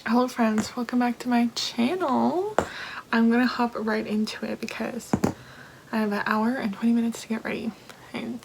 Hello friends, welcome back to my channel. I'm gonna hop right into it because I have an hour and 20 minutes to get ready and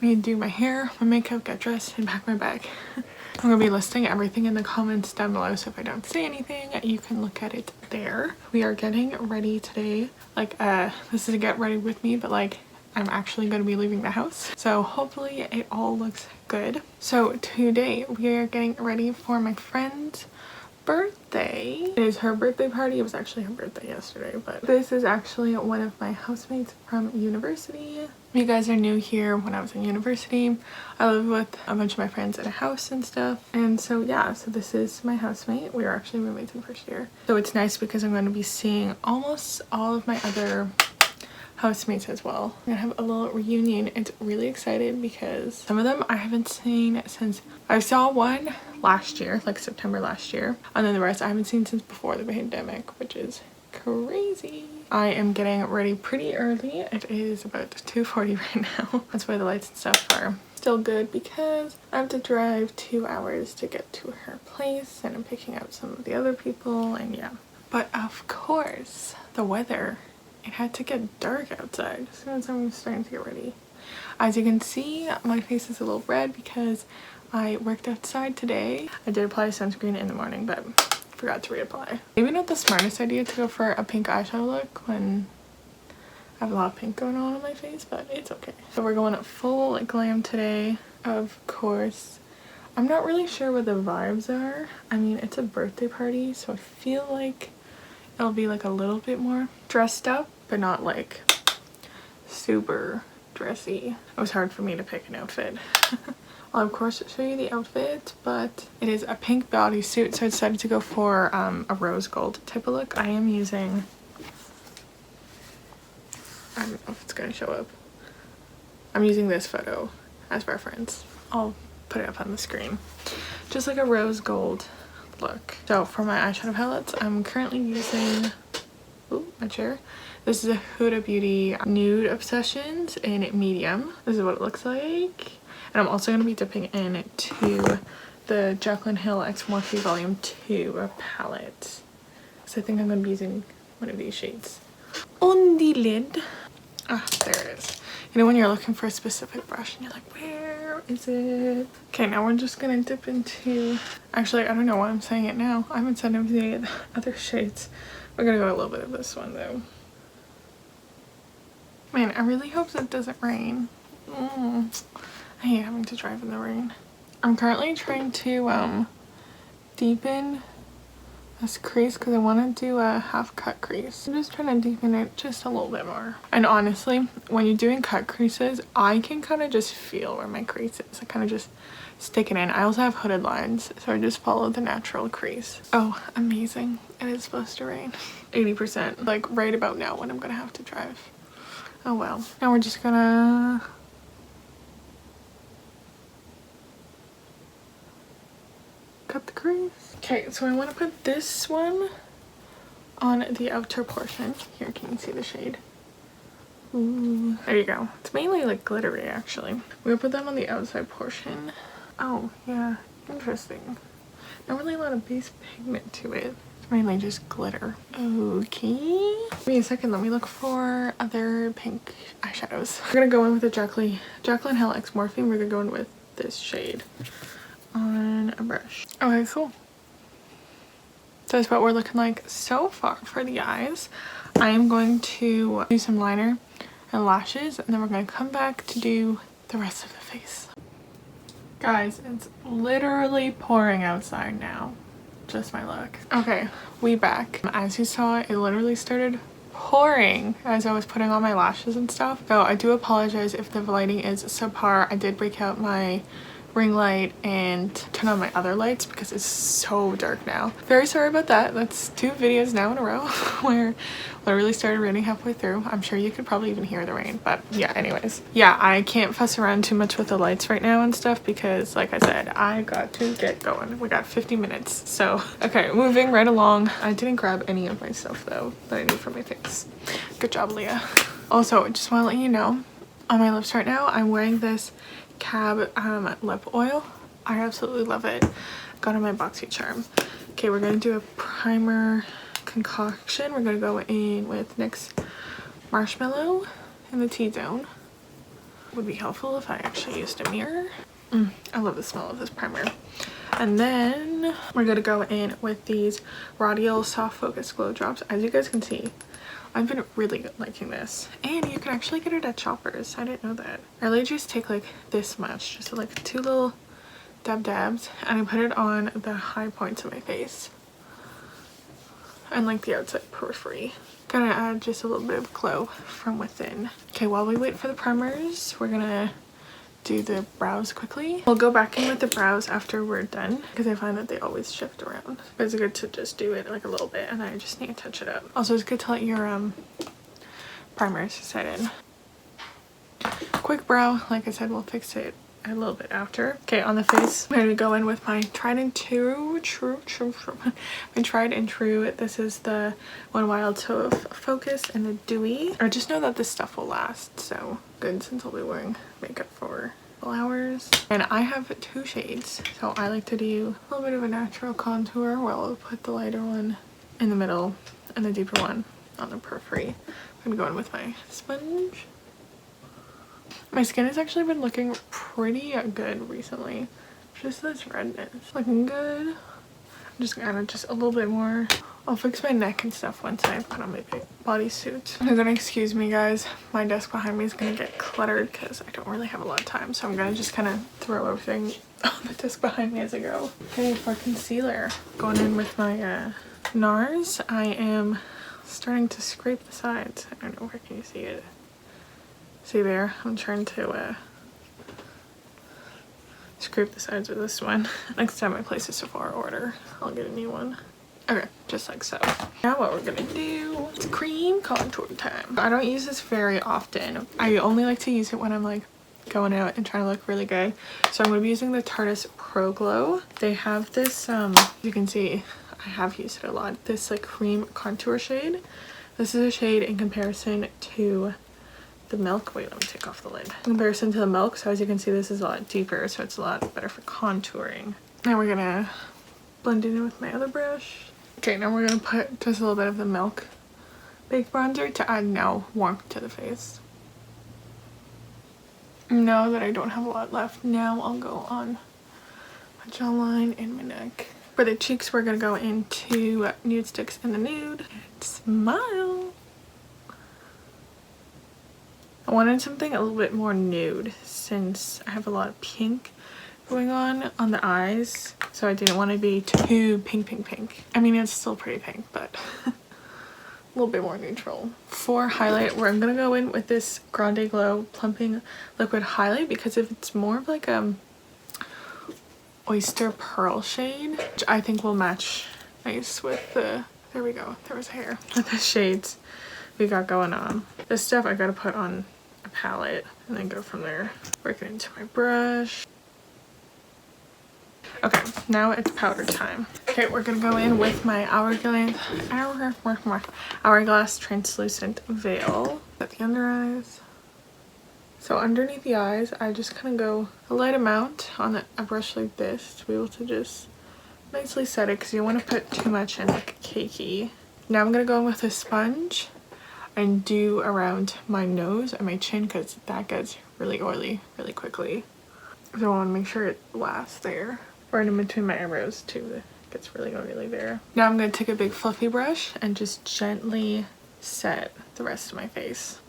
I need to do my hair, my makeup, get dressed, and pack my bag. I'm gonna be listing everything in the comments down below, so if I don't say anything, you can look at it there. We are getting ready today. This is a get ready with me, but I'm actually going to be leaving the house, so hopefully it all looks good. So today we are getting ready for my friend's birthday. It is her birthday party. It was actually her birthday yesterday, but this is actually one of my housemates from university. If you guys are new here, when I was in university, I lived with a bunch of my friends in a house and stuff. And so yeah, so this is my housemate. We were actually roommates in first year. So it's nice because I'm going to be seeing almost all of my other housemates as well. I'm gonna have a little reunion. It's really excited because some of them I haven't seen since I saw one last year, like September last year, and then the rest I haven't seen since before the pandemic, which is crazy. I am getting ready pretty early. It is about 2:40 right now. That's why the lights and stuff are still good because I have to drive 2 hours to get to her place, and I'm picking up some of the other people, and yeah. But of course, the weather, it had to get dark outside as soon as I'm starting to get ready. As you can see, my face is a little red because I worked outside today. I did apply sunscreen in the morning, but forgot to reapply. Maybe not the smartest idea to go for a pink eyeshadow look when I have a lot of pink going on my face, but it's okay. So we're going full glam today, of course. I'm not really sure what the vibes are. I mean, it's a birthday party, so I feel like it'll be like a little bit more dressed up, but not like super dressy. It was hard for me to pick an outfit. I'll of course show you the outfit, but it is a pink bodysuit, so I decided to go for a rose gold type of look. I am using, I don't know if it's gonna show up. I'm using this photo as reference. I'll put it up on the screen. Just like a rose gold look. So for my eyeshadow palettes, I'm currently using, ooh, my chair. This is a Huda Beauty Nude Obsessions in medium. This is what it looks like. And I'm also going to be dipping into the Jaclyn Hill X Morphe Volume 2 palette. So I think I'm going to be using one of these shades. On the lid. Ah, there it is. You know when you're looking for a specific brush and you're like, where is it? Okay, now we're just gonna dip into, actually I don't know why I'm saying it now. I haven't said any of the other shades. We're gonna go a little bit of this one though. Man, I really hope that it doesn't rain. I hate having to drive in the rain. I'm currently trying to deepen this crease because I want to do a half cut crease. I'm just trying to deepen it just a little bit more. And honestly, when you're doing cut creases, I can kind of just feel where my crease is. I kind of just stick it in. I also have hooded lines, so I just follow the natural crease. Oh, amazing. It is supposed to rain. 80%, like right about now when I'm gonna have to drive. Oh well. Now we're just gonna cut the crease. Okay, so I want to put this one on the outer portion. Here, can you see the shade? Ooh, there you go. It's mainly like glittery actually. We're gonna put that on the outside portion. Oh yeah, interesting. Not really a lot of base pigment to it. It's mainly just glitter. Okay. Give me a second, let me look for other pink eyeshadows. We're gonna go in with the Jaclyn Hill X Morphe. We're gonna go in with this shade on a brush. Okay, cool. So that's what we're looking like so far for the eyes. I am going to do some liner and lashes, and then we're going to come back to do the rest of the face. Guys, it's literally pouring outside now. Just my luck. Okay, we back. As you saw, it literally started pouring as I was putting on my lashes and stuff. So I do apologize if the lighting is subpar. I did break out my ring light and turn on my other lights because it's so dark now. Very sorry about that. That's 2 videos now in a row where literally started raining halfway through. I'm sure you could probably even hear the rain, but yeah, anyways. Yeah, I can't fuss around too much with the lights right now and stuff because like I said, I got to get going. We got 50 minutes. So, okay, moving right along. I didn't grab any of my stuff though that I need for my face. Good job, Leah. Also, just want to let you know, on my lips right now, I'm wearing this Cab lip oil. I absolutely love it. Got on my BoxyCharm. Okay, we're gonna do a primer concoction. We're gonna go in with NYX Marshmallow in the T-zone. Would be helpful if I actually used a mirror. I love the smell of this primer. And then we're gonna go in with these Radial Soft Focus Glow Drops. As you guys can see, I've been really liking this, and you can actually get it at Shoppers. I didn't know that. I really just take like this much, just like 2 little dabs, and I put it on the high points of my face and like the outside periphery. Gonna add just a little bit of glow from within. Okay, while we wait for the primers, we're gonna do the brows quickly. We'll go back in with the brows after we're done because I find that they always shift around. But it's good to just do it like a little bit, and then I just need to touch it up. Also, it's good to let your primers set in. Quick brow, like I said, we'll fix it a little bit after. Okay, on the face, I'm gonna go in with my tried and true. My tried and true. This is the One Wild Toe Focus and the Dewy. I just know that this stuff will last, so good since I'll be wearing makeup for hours. And I have 2 shades, so I like to do a little bit of a natural contour where I'll put the lighter one in the middle and the deeper one on the periphery. I'm gonna go in with my sponge. My skin has actually been looking pretty good recently. Just this redness. Looking good. I'm just gonna add just a little bit more. I'll fix my neck and stuff once I put on my bodysuit. You're gonna excuse me, guys. My desk behind me is gonna get cluttered because I don't really have a lot of time. So I'm gonna just kind of throw everything on the desk behind me as I go. Okay, for concealer. Going in with my NARS. I am starting to scrape the sides. I don't know, where can you see it? See there? I'm trying to scrape the sides with this one. Next time I place a Sephora order, I'll get a new one. Okay, just like so. Now what we're gonna do is cream contour time. I don't use this very often. I only like to use it when I'm like going out and trying to look really good. So I'm gonna be using the Tarte Pro Glow. They have this, you can see I have used it a lot, this like cream contour shade. This is a shade in comparison to the Milk. Wait, let me take off the lid. In comparison to the Milk, so as you can see, this is a lot deeper, so it's a lot better for contouring. Now we're gonna blend it in with my other brush. Okay, now we're gonna put just a little bit of the Milk Baked Bronzer to add now warmth to the face. Now that I don't have a lot left, now I'll go on my jawline and my neck. For the cheeks, we're gonna go into Nude Sticks in the Nude. And smile! I wanted something a little bit more nude since I have a lot of pink going on the eyes, so I didn't want to be too pink. I mean, it's still pretty pink, but a little bit more neutral. For highlight, I'm gonna go in with this Grande Glow Plumping Liquid Highlight because if it's more of like oyster pearl shade, which I think will match nice with the, there we go, there was hair, with the shades we got going on. This stuff I gotta put on a palette and then go from there. Work it into my brush. Okay, now it's powder time. Okay, we're gonna go in with my Hourglass Translucent Veil at the under eyes. So underneath the eyes, I just kind of go a light amount on a brush like this to be able to just nicely set it because you don't want to put too much in like cakey. Now I'm gonna go in with a sponge and do around my nose and my chin because that gets really oily really quickly. So I want to make sure it lasts there. Or in between my eyebrows too, it gets really oily there. Now I'm going to take a big fluffy brush and just gently set the rest of my face.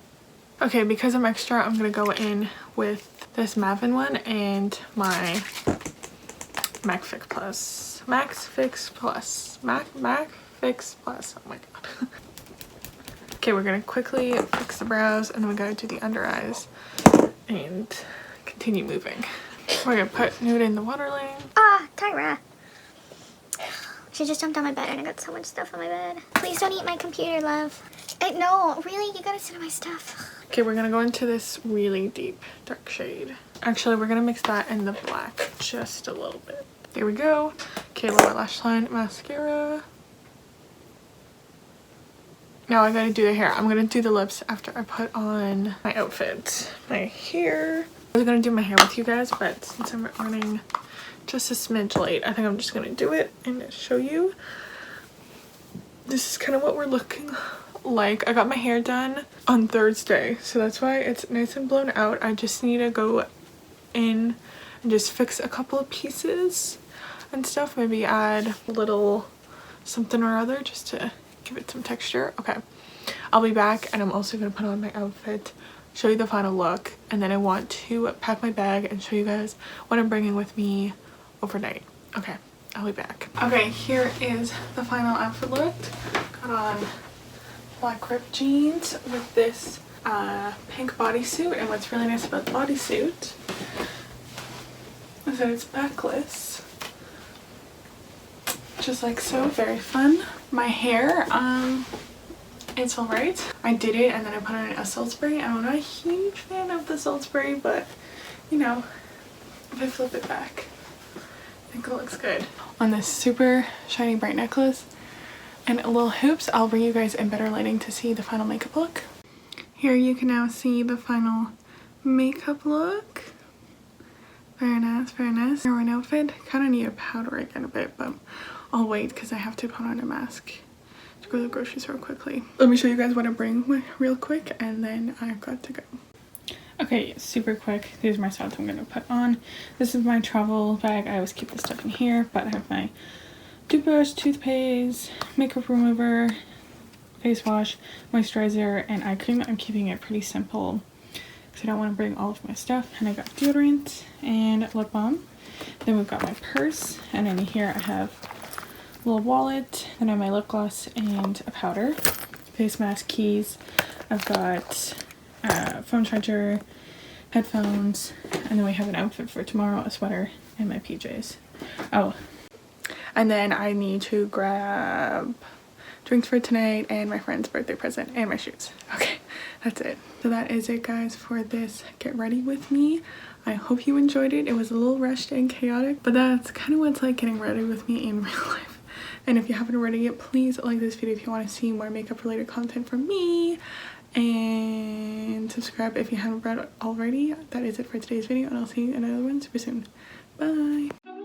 Okay, because I'm extra, I'm going to go in with this Mavin one and my MAC Fix Plus. Oh my god. Okay, we're gonna quickly fix the brows and then we gotta do the under eyes and continue moving. We're gonna put nude in the waterline. Ah, Tyra. She just jumped on my bed and I got so much stuff on my bed. Please don't eat my computer, love. No, really? You gotta sit on my stuff. Okay, we're gonna go into this really deep dark shade. Actually, we're gonna mix that in the black just a little bit. There we go. Okay, lower lash line, mascara. Now I gotta do the hair. I'm gonna do the lips after I put on my outfit. My hair. I was gonna do my hair with you guys, but since I'm running just a smidge late. I think I'm just gonna do it and show you. This is kind of what we're looking like. I got my hair done on Thursday, so that's why it's nice and blown out. I just need to go in and just fix a couple of pieces and stuff. Maybe add a little something or other just to give it some texture. Okay, I'll be back, and I'm also gonna put on my outfit, show you the final look, and then I want to pack my bag and show you guys what I'm bringing with me overnight. Okay, I'll be back. Okay, here is the final outfit look. Got on black ripped jeans with this pink bodysuit, and what's really nice about the bodysuit is that it's backless, just like so. Very fun. My hair, it's alright. I did it and then I put on a salt spray. I'm not a huge fan of the salt spray, but you know, if I flip it back, I think it looks good. On this super shiny bright necklace and little hoops. I'll bring you guys in better lighting to see the final makeup look. Here you can now see the final makeup look. Very nice, very nice. Heroine outfit. Kind of need a powder again a bit, but I'll wait because I have to put on a mask to go to the grocery store quickly. Let me show you guys what I bring real quick, and then I've got to go. Okay, super quick. These are my stuff I'm going to put on. This is my travel bag. I always keep this stuff in here, but I have my toothbrush, toothpaste, makeup remover, face wash, moisturizer, and eye cream. I'm keeping it pretty simple because I don't want to bring all of my stuff. And I got deodorant and lip balm. Then we've got my purse, and in here I have a little wallet. Then I have my lip gloss and a powder, face mask, keys. I've got phone charger, headphones, and then we have an outfit for tomorrow, a sweater, and my PJs. Oh, and then I need to grab drinks for tonight and my friend's birthday present and my shoes. Okay, that's it. So that is it, guys, for this get ready with me. I hope you enjoyed it. It was a little rushed and chaotic, but that's kind of what it's like getting ready with me in real life. And if you haven't already yet, please like this video if you want to see more makeup related content from me, and subscribe if you haven't already. That is it for today's video, and I'll see you in another one super soon. Bye.